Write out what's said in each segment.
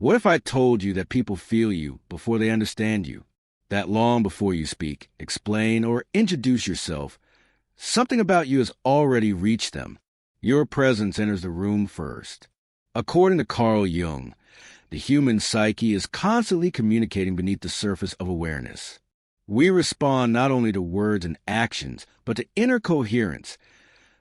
What if I told you that people feel you before they understand you? That long before you speak, explain, or introduce yourself, something about you has already reached them. Your presence enters the room first. According to Carl Jung, the human psyche is constantly communicating beneath the surface of awareness. We respond not only to words and actions, but to inner coherence,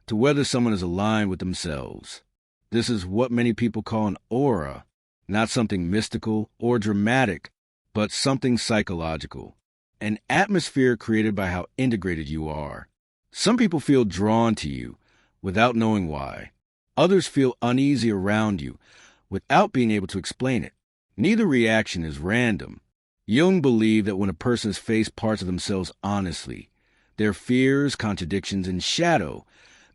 to whether someone is aligned with themselves. This is what many people call an aura, not something mystical or dramatic, but something psychological, an atmosphere created by how integrated you are. Some people feel drawn to you without knowing why. Others feel uneasy around you without being able to explain it. Neither reaction is random. Jung believed that when a person has faced parts of themselves honestly, their fears, contradictions, and shadow,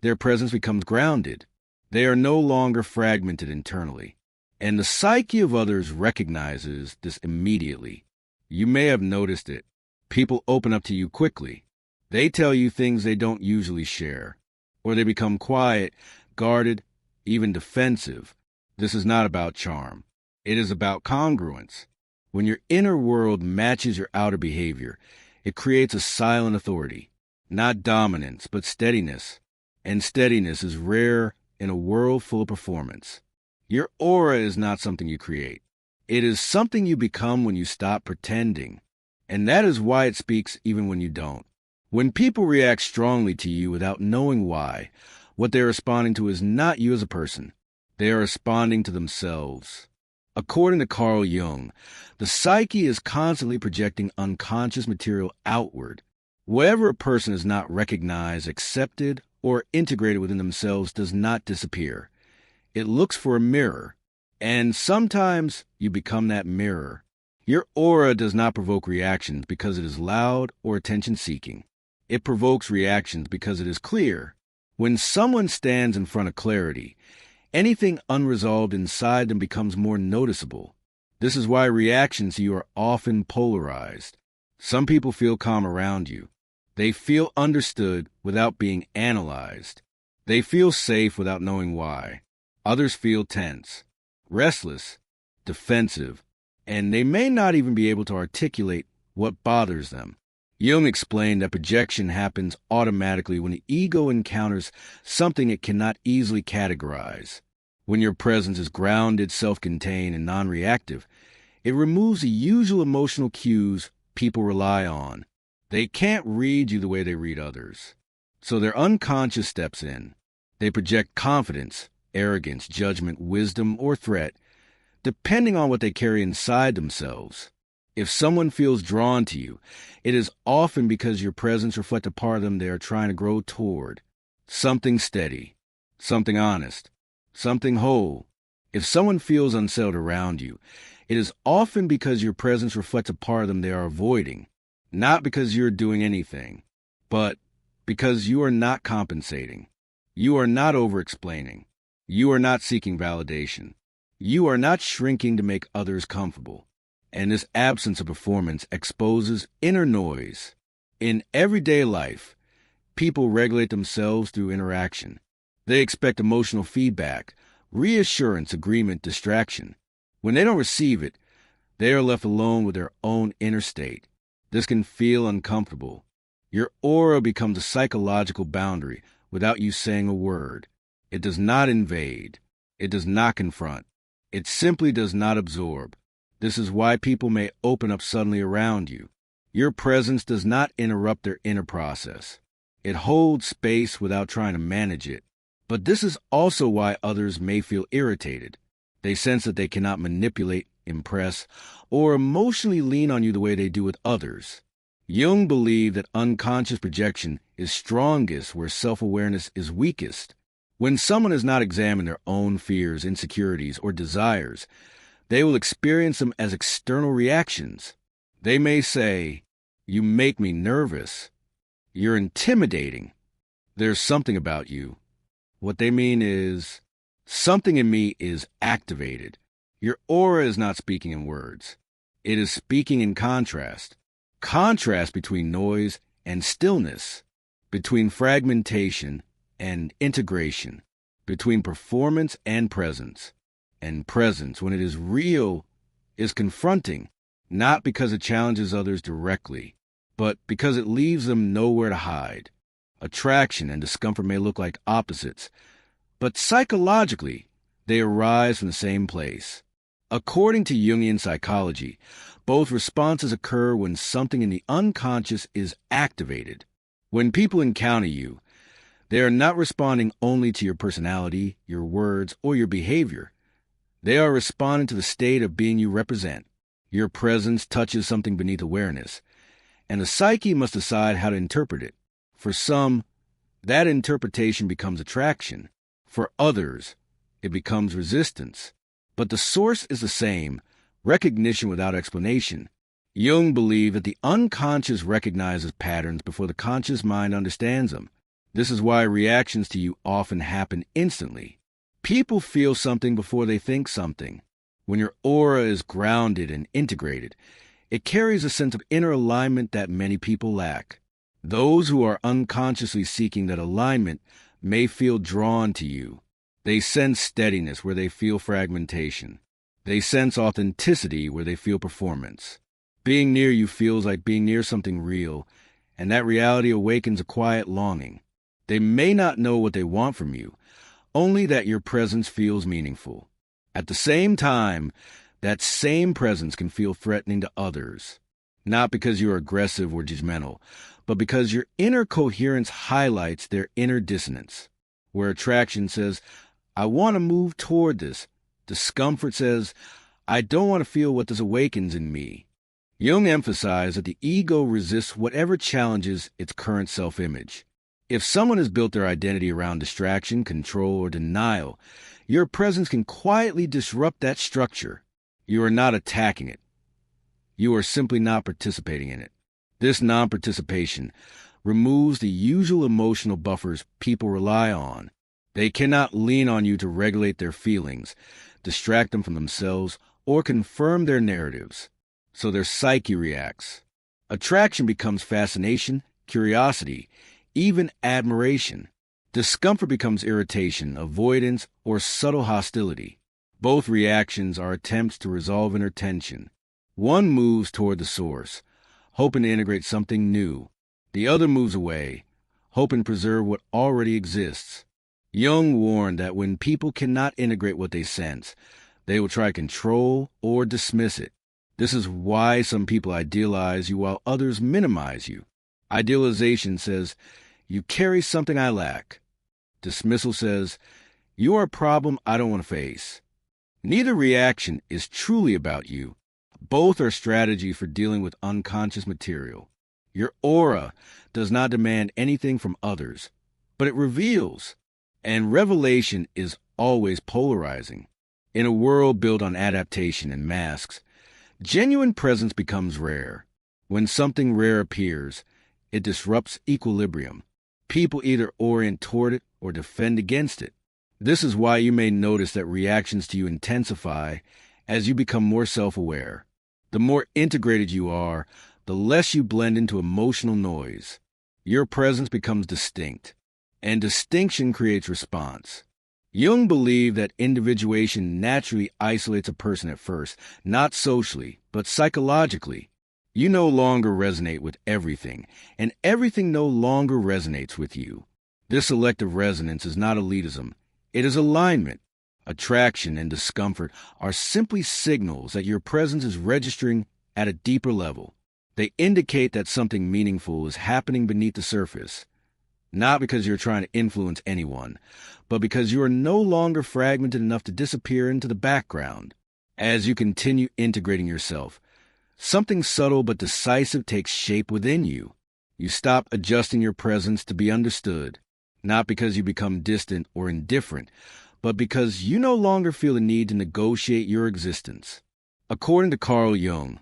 their presence becomes grounded. They are no longer fragmented internally. And the psyche of others recognizes this immediately. You may have noticed it. People open up to you quickly. They tell you things they don't usually share. Or they become quiet, guarded, even defensive. This is not about charm. It is about congruence. When your inner world matches your outer behavior, it creates a silent authority. Not dominance, but steadiness. And steadiness is rare in a world full of performance. Your aura is not something you create. It is something you become when you stop pretending. And that is why it speaks even when you don't. When people react strongly to you without knowing why, what they are responding to is not you as a person. They are responding to themselves. According to Carl Jung, the psyche is constantly projecting unconscious material outward. Whatever a person is not recognized, accepted, or integrated within themselves does not disappear. It looks for a mirror, and sometimes you become that mirror. Your aura does not provoke reactions because it is loud or attention-seeking. It provokes reactions because it is clear. When someone stands in front of clarity, anything unresolved inside them becomes more noticeable. This is why reactions to you are often polarized. Some people feel calm around you. They feel understood without being analyzed. They feel safe without knowing why. Others feel tense, restless, defensive, and they may not even be able to articulate what bothers them. Jung explained that projection happens automatically when the ego encounters something it cannot easily categorize. When your presence is grounded, self-contained, and non-reactive, it removes the usual emotional cues people rely on. They can't read you the way they read others. So their unconscious steps in. They project confidence, arrogance, judgment, wisdom, or threat, depending on what they carry inside themselves. If someone feels drawn to you, it is often because your presence reflects a part of them they are trying to grow toward. Something steady, something honest, something whole. If someone feels unsettled around you, it is often because your presence reflects a part of them they are avoiding. Not because you're doing anything, but because you are not compensating. You are not over-explaining. You are not seeking validation. You are not shrinking to make others comfortable. And this absence of performance exposes inner noise. In everyday life, people regulate themselves through interaction. They expect emotional feedback, reassurance, agreement, distraction. When they don't receive it, they are left alone with their own inner state. This can feel uncomfortable. Your aura becomes a psychological boundary without you saying a word. It does not invade. It does not confront. It simply does not absorb. This is why people may open up suddenly around you. Your presence does not interrupt their inner process. It holds space without trying to manage it. But this is also why others may feel irritated. They sense that they cannot manipulate, impress, or emotionally lean on you the way they do with others. Jung believed that unconscious projection is strongest where self-awareness is weakest. When someone has not examined their own fears, insecurities, or desires, they will experience them as external reactions. They may say, "You make me nervous. You're intimidating. There's something about you." What they mean is, something in me is activated. Your aura is not speaking in words. It is speaking in contrast. Contrast between noise and stillness, between fragmentation and integration, between performance and presence when it is real, is confronting, not because it challenges others directly, but because it leaves them nowhere to hide. Attraction and discomfort may look like opposites, but psychologically, they arise from the same place. According to Jungian psychology, both responses occur when something in the unconscious is activated. When people encounter you, they are not responding only to your personality, your words, or your behavior. They are responding to the state of being you represent. Your presence touches something beneath awareness, and the psyche must decide how to interpret it. For some, that interpretation becomes attraction. For others, it becomes resistance. But the source is the same, recognition without explanation. Jung believed that the unconscious recognizes patterns before the conscious mind understands them. This is why reactions to you often happen instantly. People feel something before they think something. When your aura is grounded and integrated, it carries a sense of inner alignment that many people lack. Those who are unconsciously seeking that alignment may feel drawn to you. They sense steadiness where they feel fragmentation. They sense authenticity where they feel performance. Being near you feels like being near something real, and that reality awakens a quiet longing. They may not know what they want from you, only that your presence feels meaningful. At the same time, that same presence can feel threatening to others, not because you're aggressive or judgmental, but because your inner coherence highlights their inner dissonance. Where attraction says, I want to move toward this, discomfort says, I don't want to feel what this awakens in me. Jung emphasized that the ego resists whatever challenges its current self-image. If someone has built their identity around distraction, control, or denial, your presence can quietly disrupt that structure. You are not attacking it. You are simply not participating in it. This non-participation removes the usual emotional buffers people rely on. They cannot lean on you to regulate their feelings, distract them from themselves, or confirm their narratives. So their psyche reacts. Attraction becomes fascination, curiosity, even admiration. Discomfort becomes irritation, avoidance, or subtle hostility. Both reactions are attempts to resolve inner tension. One moves toward the source, hoping to integrate something new. The other moves away, hoping to preserve what already exists. Jung warned that when people cannot integrate what they sense, they will try to control or dismiss it. This is why some people idealize you while others minimize you. Idealization says, you carry something I lack. Dismissal says, you are a problem I don't want to face. Neither reaction is truly about you. Both are strategies for dealing with unconscious material. Your aura does not demand anything from others, but it reveals. And revelation is always polarizing. In a world built on adaptation and masks, genuine presence becomes rare. When something rare appears, it disrupts equilibrium. People either orient toward it or defend against it. This is why you may notice that reactions to you intensify as you become more self-aware. The more integrated you are, the less you blend into emotional noise. Your presence becomes distinct, and distinction creates response. Jung believed that individuation naturally isolates a person at first, not socially, but psychologically. You no longer resonate with everything, and everything no longer resonates with you. This selective resonance is not elitism. It is alignment. Attraction and discomfort are simply signals that your presence is registering at a deeper level. They indicate that something meaningful is happening beneath the surface. Not because you're trying to influence anyone, but because you are no longer fragmented enough to disappear into the background. As you continue integrating yourself, something subtle but decisive takes shape within you. You stop adjusting your presence to be understood, not because you become distant or indifferent, but because you no longer feel the need to negotiate your existence. According to Carl Jung,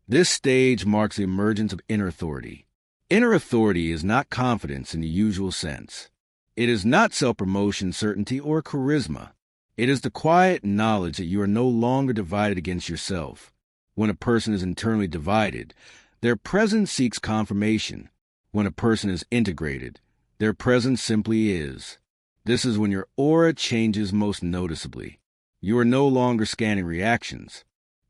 this stage marks the emergence of inner authority. Inner authority is not confidence in the usual sense. It is not self-promotion, certainty, or charisma. It is the quiet knowledge that you are no longer divided against yourself. When a person is internally divided, their presence seeks confirmation. When a person is integrated, their presence simply is. This is when your aura changes most noticeably. You are no longer scanning reactions.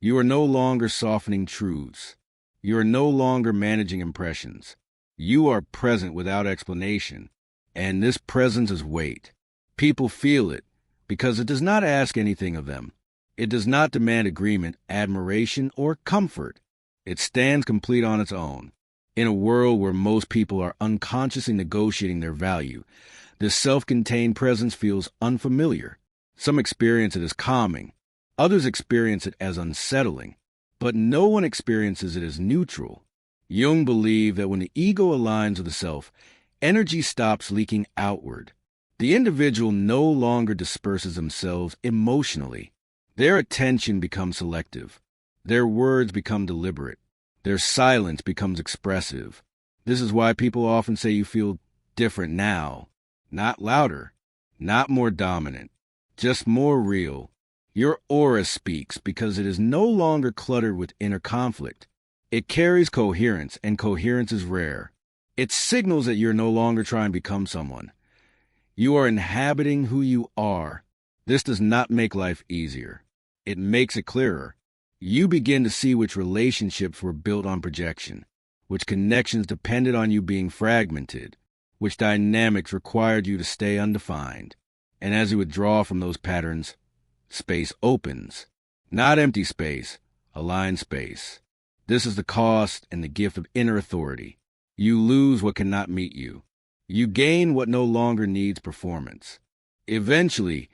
You are no longer softening truths. You are no longer managing impressions. You are present without explanation, and this presence is weight. People feel it because it does not ask anything of them. It does not demand agreement, admiration, or comfort. It stands complete on its own. In a world where most people are unconsciously negotiating their value, this self-contained presence feels unfamiliar. Some experience it as calming. Others experience it as unsettling. But no one experiences it as neutral. Jung believed that when the ego aligns with the self, energy stops leaking outward. The individual no longer disperses themselves emotionally. Their attention becomes selective. Their words become deliberate. Their silence becomes expressive. This is why people often say you feel different now. Not louder, not more dominant, just more real. Your aura speaks because it is no longer cluttered with inner conflict. It carries coherence, and coherence is rare. It signals that you're no longer trying to become someone. You are inhabiting who you are. This does not make life easier. It makes it clearer. You begin to see which relationships were built on projection, which connections depended on you being fragmented, which dynamics required you to stay undefined. And as you withdraw from those patterns, space opens. Not empty space, aligned space. This is the cost and the gift of inner authority. You lose what cannot meet you. You gain what no longer needs performance. Eventually,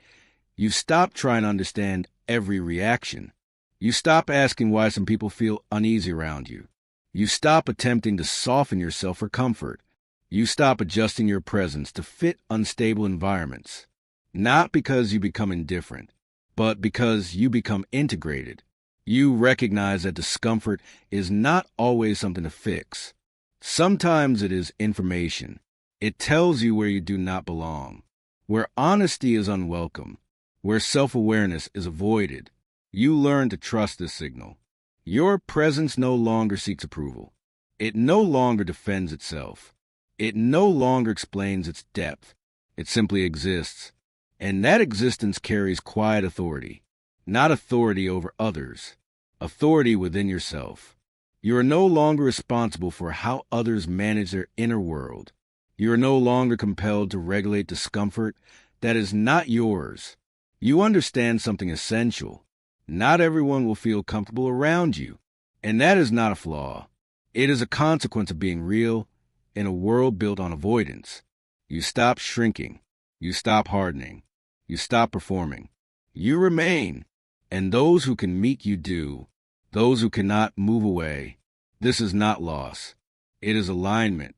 you stop trying to understand every reaction. You stop asking why some people feel uneasy around you. You stop attempting to soften yourself for comfort. You stop adjusting your presence to fit unstable environments. Not because you become indifferent, but because you become integrated. You recognize that discomfort is not always something to fix. Sometimes it is information. It tells you where you do not belong, where honesty is unwelcome, where self-awareness is avoided. You learn to trust this signal. Your presence no longer seeks approval. It no longer defends itself. It no longer explains its depth. It simply exists. And that existence carries quiet authority. Not authority over others. Authority within yourself. You are no longer responsible for how others manage their inner world. You are no longer compelled to regulate discomfort that is not yours. You understand something essential. Not everyone will feel comfortable around you, and that is not a flaw. It is a consequence of being real in a world built on avoidance. You stop shrinking. You stop hardening. You stop performing. You remain, and those who can meet you do. Those who cannot move away. This is not loss. It is alignment.